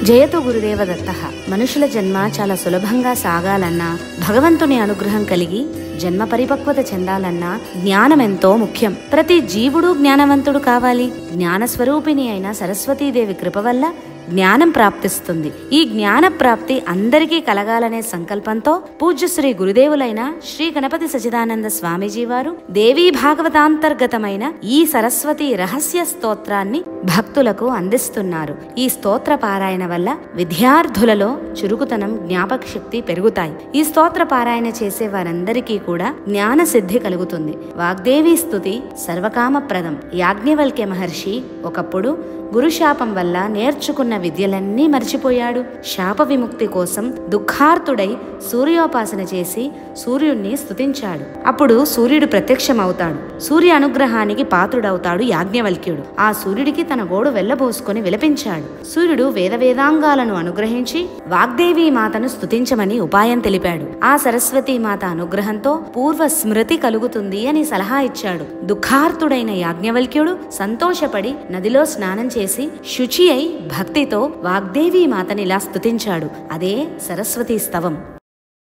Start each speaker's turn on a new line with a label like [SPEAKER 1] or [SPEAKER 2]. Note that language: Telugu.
[SPEAKER 1] జయతు గురుదేవదత్త. మనుషుల జన్మ చాలా సులభంగా సాగాలన్నా, భగవంతుని అనుగ్రహం కలిగి జన్మ పరిపక్వత చెందాలన్నా జ్ఞానం ఎంతో ముఖ్యం. ప్రతి జీవుడు జ్ఞానవంతుడు కావాలి. జ్ఞానస్వరూపిణి అయిన సరస్వతీదేవి కృప వల్ల జ్ఞానం ప్రాప్తిస్తుంది. ఈ జ్ఞాన ప్రాప్తి అందరికీ కలగాలనే సంకల్పంతో పూజ్యశ్రీ గురుదేవులైన శ్రీ గణపతి సచిదానంద స్వామీజీ వారు దేవీ భాగవతాంతర్గతమైన ఈ సరస్వతి రహస్య స్తోత్రాన్ని భక్తులకు అందిస్తున్నారు. ఈ స్తోత్ర పారాయణ వల్ల విద్యార్థులలో చురుకుతనం, జ్ఞాపక శక్తి పెరుగుతాయి. ఈ స్తోత్ర పారాయణ చేసే వారందరికీ కూడా జ్ఞాన సిద్ధి కలుగుతుంది. వాగ్దేవి స్తుతి సర్వకామప్రదం. యాజ్ఞవల్క్య మహర్షి ఒకప్పుడు గురుశాపం వల్ల నేర్చుకున్న విద్యలన్నీ మర్చిపోయాడు. శాప విముక్తి కోసం దుఃఖార్తుడై సూర్యోపాసన చేసి సూర్యుణ్ణి స్తుతించాడు. అప్పుడు సూర్యుడు ప్రత్యక్షమవుతాడు. సూర్య అనుగ్రహానికి పాత్రుడవుతాడు యాజ్ఞవల్క్యుడు. ఆ సూర్యుడికి తన గోడు వెళ్లబోసుకొని విలపించాడు. సూర్యుడు వేదవేదాంగాలను అనుగ్రహించి వాగ్దేవీ మాతను స్తుతించమని ఉపాయం తెలిపాడు. ఆ సరస్వతీ మాత అనుగ్రహంతో పూర్వ స్మృతి కలుగుతుంది అని సలహా ఇచ్చాడు. దుఃఖార్తుడైన యాజ్ఞవల్క్యుడు సంతోషపడి నదిలో స్నానం చేసి శుచి అయి భక్తితో వాగ్దేవీ మాతనిలా స్తుతించాడు. అదే సరస్వతీ స్తవం.